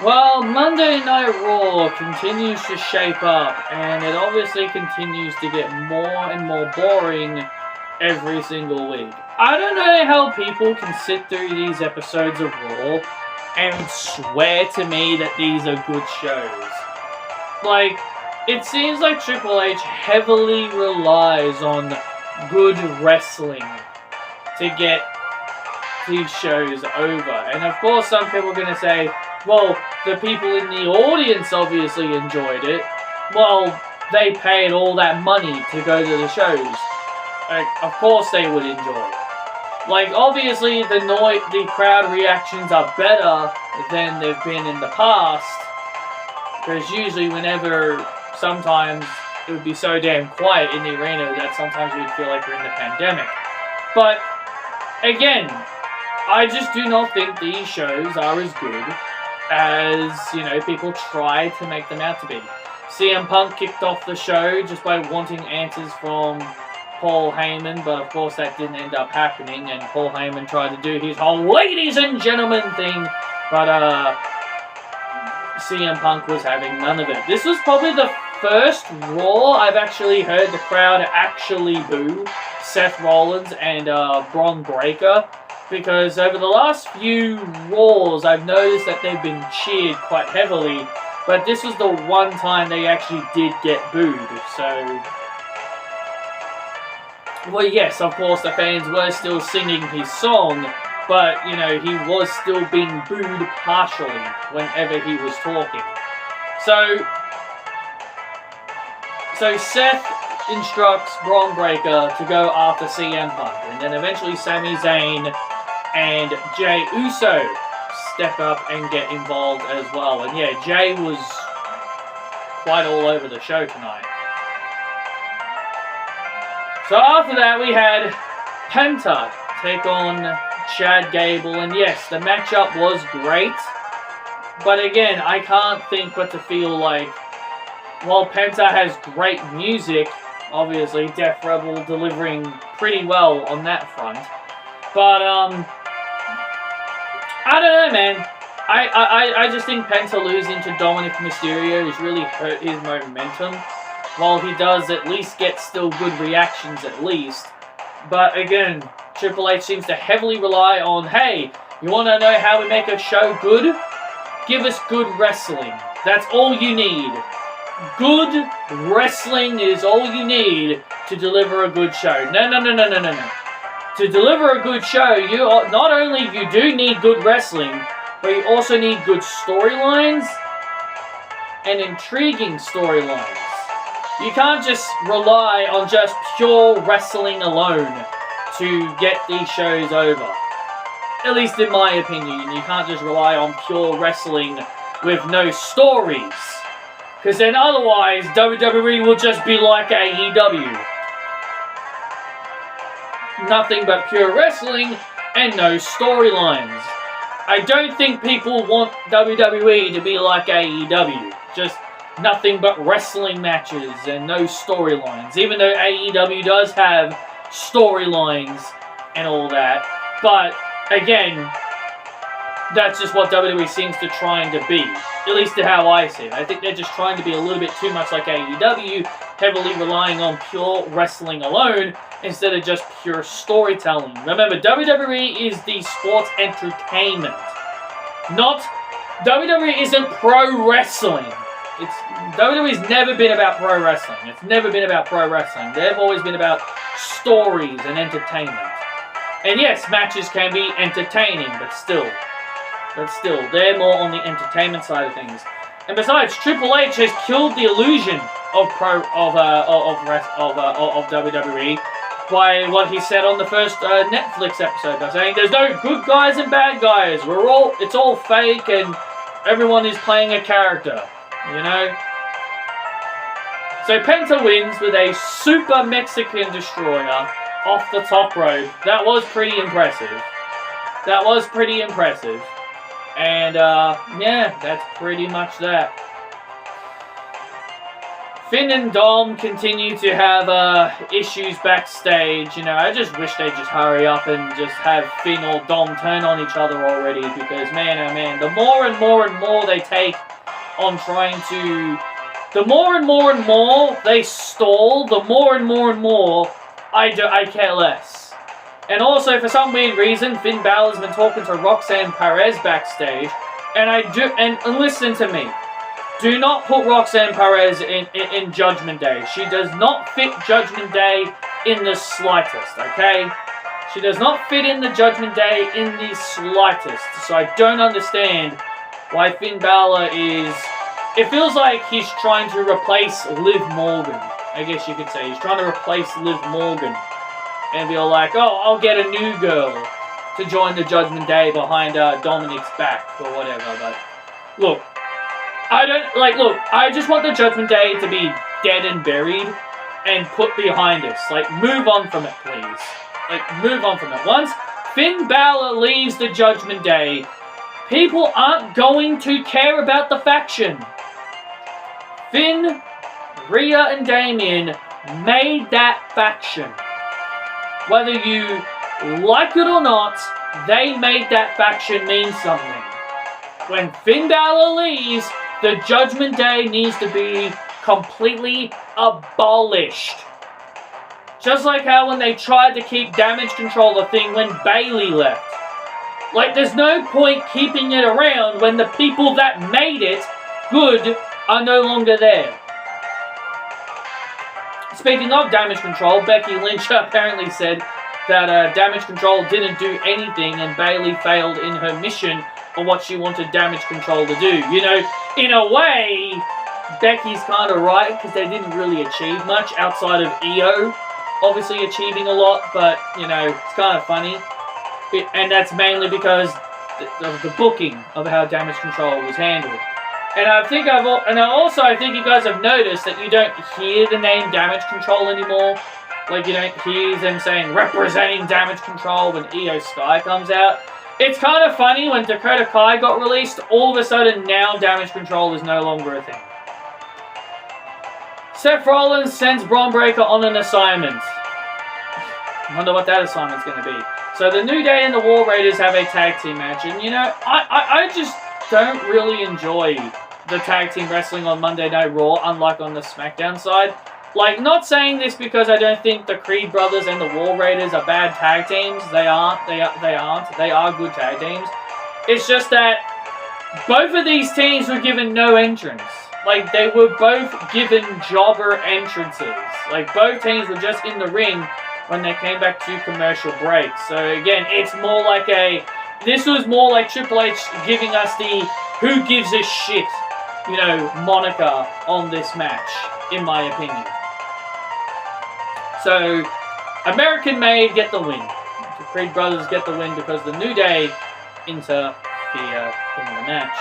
Well, Monday Night Raw continues to shape up, and it obviously continues to get more and more boring every single week. I don't know how people can sit through these episodes of Raw and swear to me that these are good shows. Like, it seems like Triple H heavily relies on good wrestling to get these shows over. And of course, some people are going to say, well, the people in the audience obviously enjoyed it. Well, they paid all that money to go to the shows. Like, of course they would enjoy it. Like, obviously the crowd reactions are better than they've been in the past. Because usually sometimes it would be so damn quiet in the arena that sometimes you'd feel like you're in the pandemic. But, again, I just do not think these shows are as good as, people try to make them out to be. CM Punk kicked off the show just by wanting answers from Paul Heyman, but of course that didn't end up happening, and Paul Heyman tried to do his whole ladies and gentlemen thing, but CM Punk was having none of it. This was probably the first Raw I've actually heard the crowd actually boo Seth Rollins and Braun Breaker, because over the last few Raws I've noticed that they've been cheered quite heavily, but this was the one time they actually did get booed, so... Well, yes, of course the fans were still singing his song, but, he was still being booed partially whenever he was talking. So Seth instructs Braun Breaker to go after CM Punk, and then eventually Sami Zayn and Jey Uso step up and get involved as well. And yeah, Jey was quite all over the show tonight. So after that, we had Penta take on Chad Gable, and yes, the matchup was great, but again, I can't think but to feel like, while Penta has great music, obviously Def Rebel delivering pretty well on that front, but I don't know, man. I just think Penta losing to Dominic Mysterio has really hurt his momentum. While he does at least get still good reactions at least. But again, Triple H seems to heavily rely on, hey, you want to know how we make a show good? Give us good wrestling. That's all you need. Good wrestling is all you need to deliver a good show. No. To deliver a good show, not only you do need good wrestling, but you also need good storylines and intriguing storylines. You can't just rely on just pure wrestling alone to get these shows over. At least in my opinion, you can't just rely on pure wrestling with no stories. Because then otherwise, WWE will just be like AEW. Nothing but pure wrestling and no storylines. I don't think people want WWE to be like AEW. Just nothing but wrestling matches and no storylines. Even though AEW does have storylines and all that. But, again, that's just what WWE seems to trying to be. At least to how I see it. I think they're just trying to be a little bit too much like AEW, heavily relying on pure wrestling alone, instead of just pure storytelling. Remember, WWE is the sports entertainment. WWE isn't pro wrestling. WWE's never been about pro wrestling. It's never been about pro wrestling. They've always been about stories and entertainment. And yes, matches can be entertaining, but still, they're more on the entertainment side of things. And besides, Triple H has killed the illusion of WWE by what he said on the first Netflix episode, by saying there's no good guys and bad guys. It's all fake, and everyone is playing a character. So Penta wins with a super Mexican destroyer off the top rope. That was pretty impressive. And, yeah, that's pretty much that. Finn and Dom continue to have issues backstage. You know, I just wish they'd just hurry up and just have Finn or Dom turn on each other already, because man, oh man, the more and more they take on trying to... The more and more they stall, the more and more I care less. And also, for some weird reason, Finn Balor's been talking to Roxanne Perez backstage, and listen to me. Do not put Roxanne Perez in Judgment Day. She does not fit Judgment Day in the slightest, okay? She does not fit in the Judgment Day in the slightest. So I don't understand why Finn Balor is... It feels like he's trying to replace Liv Morgan. I guess you could say. He's trying to replace Liv Morgan. And be all like, oh, I'll get a new girl to join the Judgment Day behind Dominic's back or whatever. But look, I just want the Judgment Day to be dead and buried and put behind us. Like, move on from it, please. Like, move on from it. Once Finn Balor leaves the Judgment Day, people aren't going to care about the faction. Finn, Rhea, and Damian made that faction. Whether you like it or not, they made that faction mean something. When Finn Balor leaves, the Judgment Day needs to be completely abolished. Just like how when they tried to keep Damage Control a thing when Bayley left. Like, there's no point keeping it around when the people that made it good are no longer there. Speaking of Damage Control, Becky Lynch apparently said that Damage Control didn't do anything and Bayley failed in her mission on what she wanted Damage Control to do. You know, in a way, Becky's kind of right, because they didn't really achieve much outside of EO obviously achieving a lot, but, you know, it's kind of funny. And that's mainly because of the booking of how Damage Control was handled. And I think I think you guys have noticed that you don't hear the name Damage Control anymore. Like, you don't hear them saying representing Damage Control when Io Sky comes out. It's kind of funny, when Dakota Kai got released, all of a sudden now Damage Control is no longer a thing. Seth Rollins sends Braun Breaker on an assignment. I wonder what that assignment's going to be. So the New Day and the War Raiders have a tag team match. And, you know, I just don't really enjoy the tag team wrestling on Monday Night Raw, unlike on the SmackDown side. Like, not saying this because I don't think the Creed Brothers and the War Raiders are bad tag teams. They aren't. They are good tag teams. It's just that both of these teams were given no entrance. Like, they were both given jobber entrances. Like, both teams were just in the ring when they came back to commercial break. So, again, it's more like this was more like Triple H giving us the who gives a shit, you know, moniker on this match, in my opinion. So, American Made get the win. The Creed Brothers get the win because the New Day interfere in the match.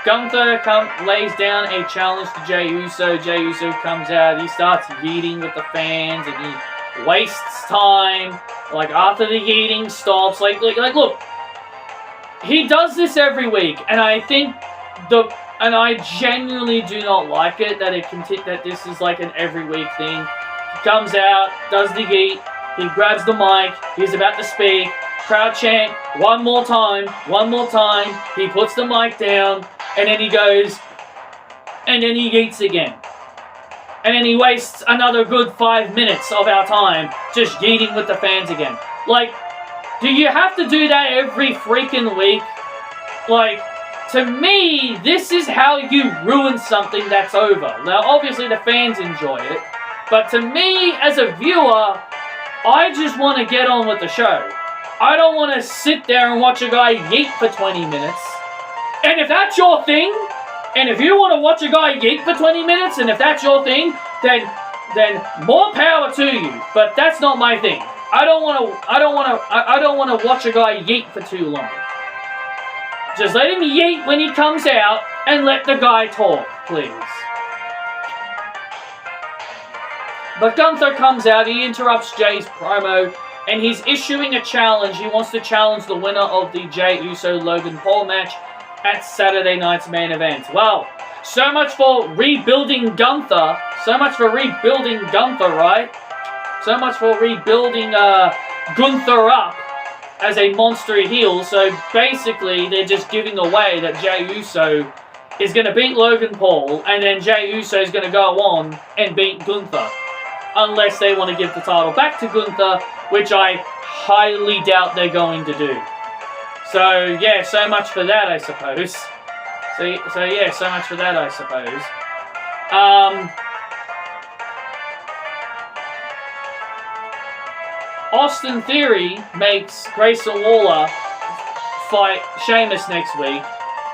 Gunther lays down a challenge to Jey Uso. Jey Uso comes out. He starts yeeting with the fans and he wastes time. Like, after the yeeting stops. Like look. He does this every week. And I think and I genuinely do not like it that this is like an every week thing. He comes out, does the yeet, he grabs the mic, he's about to speak, crowd chant, one more time, he puts the mic down, and then he goes, and then he yeets again. And then he wastes another good 5 minutes of our time just yeeting with the fans again. Like, do you have to do that every freaking week? Like, to me, this is how you ruin something that's over. Now, obviously, the fans enjoy it. But to me, as a viewer, I just want to get on with the show. I don't want to sit there and watch a guy yeet for 20 minutes. And if that's your thing, and if you want to watch a guy yeet for 20 minutes, and if that's your thing, then more power to you. But that's not my thing. I don't want to watch a guy yeet for too long. Just let him yeet when he comes out, and let the guy talk, please. But Gunther comes out, he interrupts Jay's promo, and he's issuing a challenge. He wants to challenge the winner of the Jey Uso-Logan Paul match at Saturday night's main event. Well, so much for rebuilding Gunther So much for rebuilding Gunther, right? So much for rebuilding Gunther up as a monster heel. So basically, they're just giving away that Jey Uso is going to beat Logan Paul, and then Jey Uso is going to go on and beat Gunther. Unless they want to give the title back to Gunther, which I highly doubt they're going to do. So, yeah, so much for that, I suppose. So yeah, so much for that, I suppose. Austin Theory makes Grayson Waller fight Sheamus next week.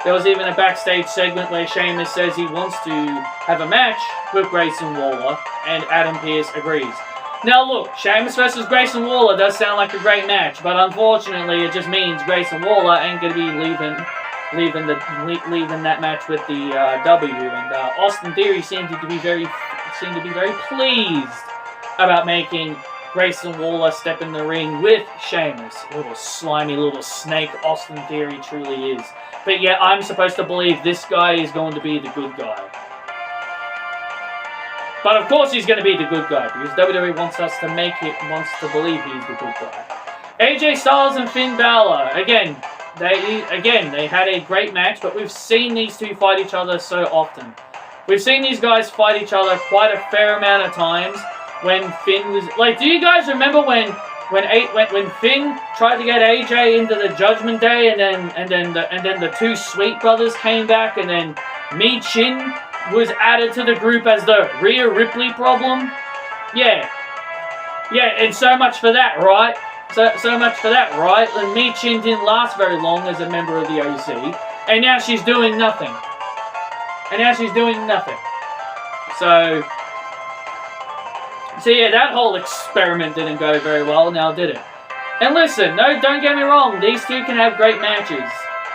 There was even a backstage segment where Sheamus says he wants to have a match with Grayson Waller, and Adam Pearce agrees. Now look, Sheamus versus Grayson Waller does sound like a great match, but unfortunately it just means Grayson Waller ain't going to be leaving that match with the W. And Austin Theory seemed to be very pleased about making Grayson Waller step in the ring with Sheamus. Little slimy little snake Austin Theory truly is. But yeah, I'm supposed to believe this guy is going to be the good guy. But of course he's going to be the good guy, because WWE wants to believe he's the good guy. AJ Styles and Finn Balor, again, they had a great match, but we've seen these two fight each other so often. We've seen these guys fight each other quite a fair amount of times. When Finn was like, do you guys remember when Finn tried to get AJ into the Judgment Day, and then the two Sweet Brothers came back, and then Michin was added to the group as the Rhea Ripley problem? Yeah, and so much for that, right? So much for that, right? And Michin didn't last very long as a member of the OC, and now she's doing nothing. So yeah, that whole experiment didn't go very well, now did it? And listen, no, don't get me wrong, these two can have great matches.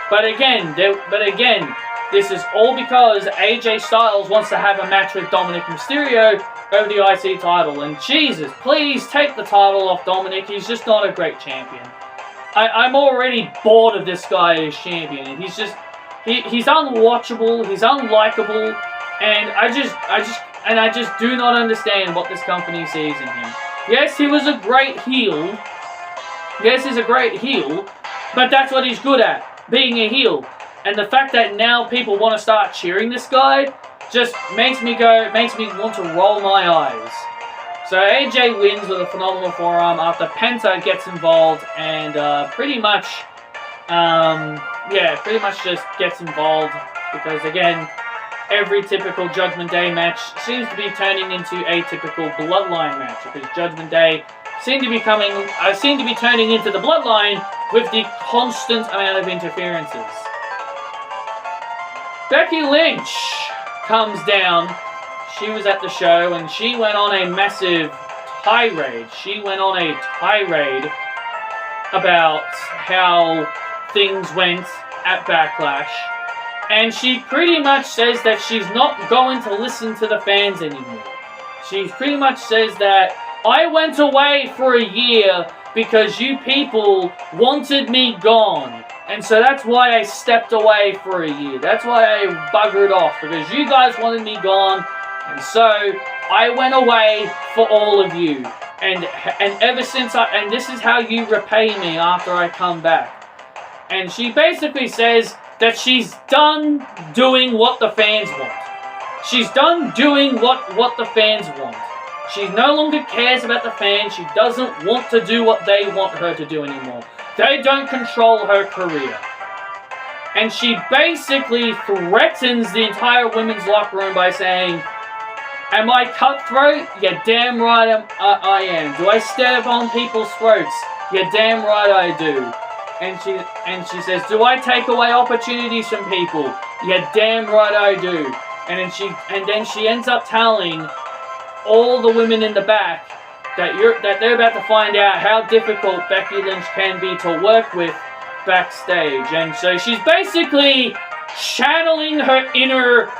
But again, this is all because AJ Styles wants to have a match with Dominic Mysterio over the IC title. And Jesus, please take the title off Dominic. He's just not a great champion. I'm already bored of this guy as champion. He's unwatchable, he's unlikable, and I just do not understand what this company sees in him. Yes, he was a great heel. Yes, he's a great heel, but that's what he's good at, being a heel. And the fact that now people want to start cheering this guy just makes me want to roll my eyes. So AJ wins with a phenomenal forearm after Penta gets involved and pretty much just gets involved because, again, every typical Judgment Day match seems to be turning into a typical Bloodline match, because Judgment Day seem to be turning into the Bloodline with the constant amount of interferences. Becky Lynch comes down. She was at the show and she went on a massive tirade. About how things went at Backlash. And she pretty much says that she's not going to listen to the fans anymore. She pretty much says that I went away for a year because you people wanted me gone. And so that's why I stepped away for a year. That's why I buggered off, because you guys wanted me gone. And so I went away for all of you. And ever since and this is how you repay me after I come back. And she basically says that she's done doing what the fans want. She's done doing what the fans want. She no longer cares about the fans. She doesn't want to do what they want her to do anymore. They don't control her career. And she basically threatens the entire women's locker room by saying, am I cutthroat? Yeah, damn right I am. Do I step on people's throats? Yeah, damn right I do. And she says, do I take away opportunities from people? Yeah, damn right I do. And then she ends up telling all the women in the back that they're about to find out how difficult Becky Lynch can be to work with backstage. And so she's basically channeling her inner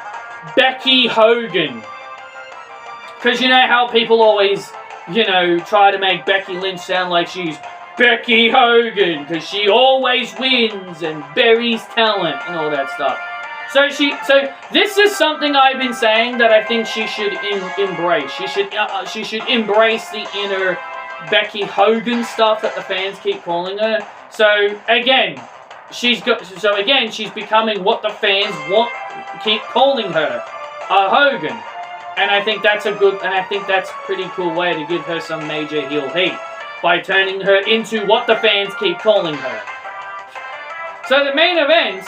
Becky Hogan. Because you know how people always, try to make Becky Lynch sound like she's Becky Hogan, because she always wins and buries talent and all that stuff. So this is something I've been saying that I think she should embrace. She should embrace the inner Becky Hogan stuff that the fans keep calling her. So again, she's becoming what the fans keep calling her, Hogan. And I think that's a pretty cool way to give her some major heel heat by turning her into what the fans keep calling her. So the main event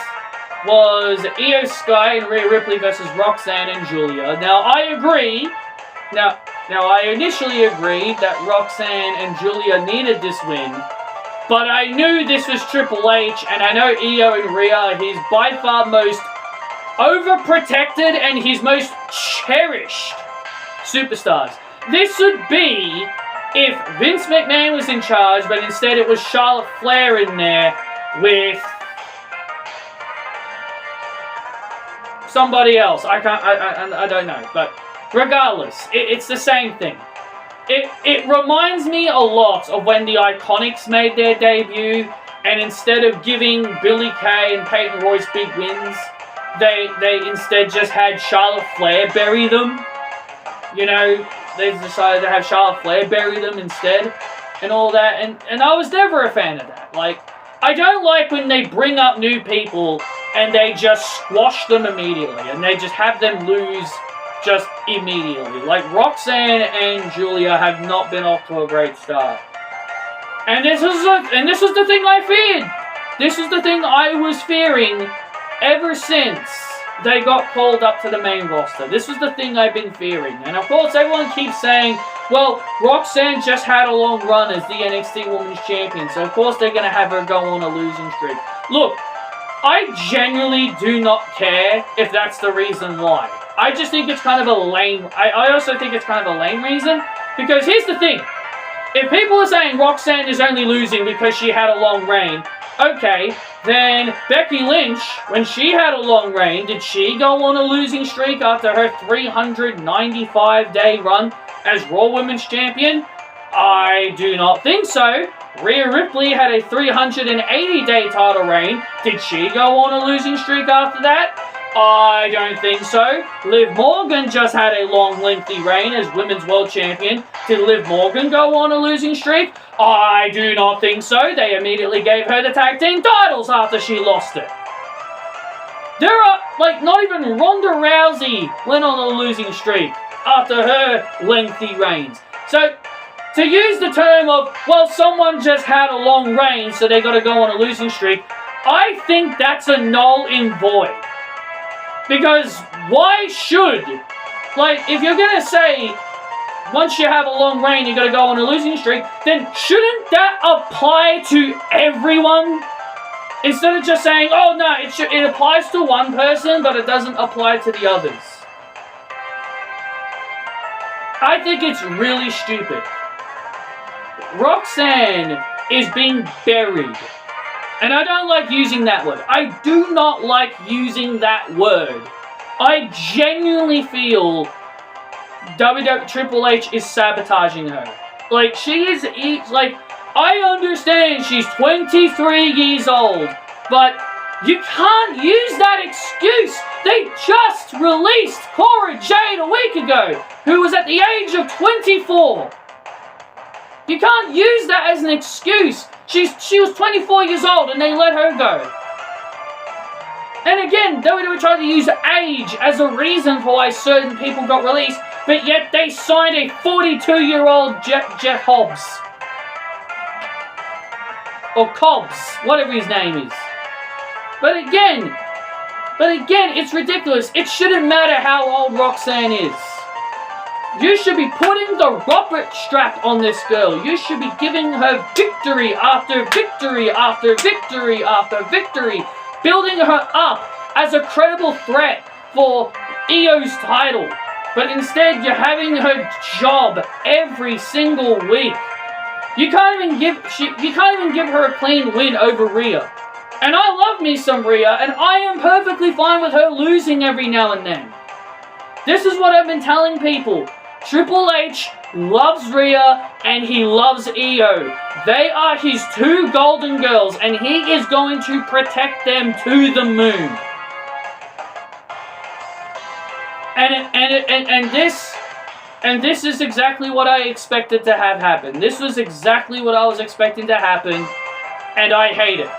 was Io Sky and Rhea Ripley versus Roxanne and Giulia. Now I agree. Now I initially agreed that Roxanne and Giulia needed this win, but I knew this was Triple H, and I know Io and Rhea are his by far most overprotected and his most cherished superstars. This would be if Vince McMahon was in charge, but instead it was Charlotte Flair in there with somebody else. I don't know, but regardless, it's the same thing. It reminds me a lot of when the Iconics made their debut, and instead of giving Billie Kay and Peyton Royce big wins, they instead just had Charlotte Flair bury them. You know, they decided to have Charlotte Flair bury them instead, and all that, and I was never a fan of that. Like, I don't like when they bring up new people and they just squash them immediately, and they just have them lose just immediately. Like, Roxanne and Giulia have not been off to a great start. And this was the thing I feared. This was the thing I was fearing ever since they got called up to the main roster. This was the thing I've been fearing. And of course, everyone keeps saying, well, Roxanne just had a long run as the NXT Women's Champion, so of course they're going to have her go on a losing streak. Look, I genuinely do not care if that's the reason why. I just think it's kind of a lame... I also think it's kind of a lame reason, because here's the thing. If people are saying Roxanne is only losing because she had a long reign, okay, then Becky Lynch, when she had a long reign, did she go on a losing streak after her 395-day run as Raw Women's Champion? I do not think so. Rhea Ripley had a 380-day title reign. Did she go on a losing streak after that? I don't think so. Liv Morgan just had a long, lengthy reign as Women's World Champion. Did Liv Morgan go on a losing streak? I do not think so. They immediately gave her the tag team titles after she lost it. There are, like, not even Ronda Rousey went on a losing streak after her lengthy reigns. So, to use the term of, well, someone just had a long reign, so they got to go on a losing streak, I think that's a null in void. Because why should, like, if you're going to say, once you have a long reign, you got to go on a losing streak, then shouldn't that apply to everyone? Instead of just saying, oh no, it applies to one person, but it doesn't apply to the others. I think it's really stupid. Roxanne is being buried. And I don't like using that word. I do not like using that word. I genuinely feel WWE Triple H is sabotaging her. Like, she is, like, I understand she's 23 years old, but you can't use that excuse. They just released Cora Jade a week ago, who was at the age of 24. You can't use that as an excuse. She was 24 years old and they let her go. And again, WWE tried to use age as a reason for why certain people got released, but yet they signed a 42-year-old Jeff Hobbs. Or Cobbs, whatever his name is. But again, it's ridiculous. It shouldn't matter how old Roxanne is. You should be putting the rocket strap on this girl. You should be giving her victory after victory after victory after victory. Building her up as a credible threat for Io's title. But instead, you're having her job every single week. You can't even give her a clean win over Rhea. And I love me some Rhea, and I am perfectly fine with her losing every now and then. This is what I've been telling people. Triple H loves Rhea and he loves Io. They are his two golden girls and he is going to protect them to the moon. And this is exactly what I expected to have happen. This was exactly what I was expecting to happen, and I hate it.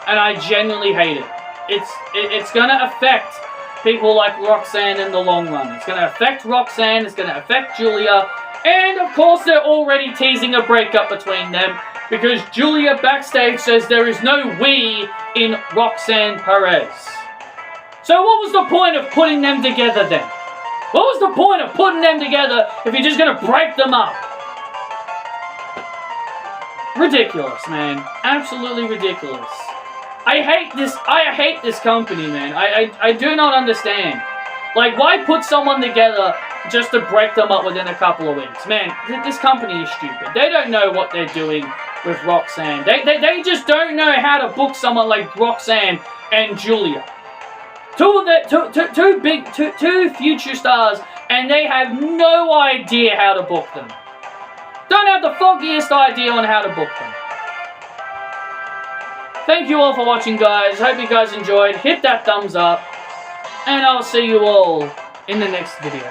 And I genuinely hate it. It's gonna affect people like Roxanne in the long run. It's gonna affect Roxanne, it's gonna affect Giulia, and of course they're already teasing a breakup between them, because Giulia backstage says there is no we in Roxanne Perez. So what was the point of putting them together then? What was the point of putting them together if you're just gonna break them up? Ridiculous, man. Absolutely ridiculous. I hate this company, man. I do not understand. Like, why put someone together just to break them up within a couple of weeks? Man, this company is stupid. They don't know what they're doing with Roxanne. They just don't know how to book someone like Roxanne and Giulia. Two future stars, and they have no idea how to book them. Don't have the foggiest idea on how to book them. Thank you all for watching, guys. Hope you guys enjoyed. Hit that thumbs up, and I'll see you all in the next video.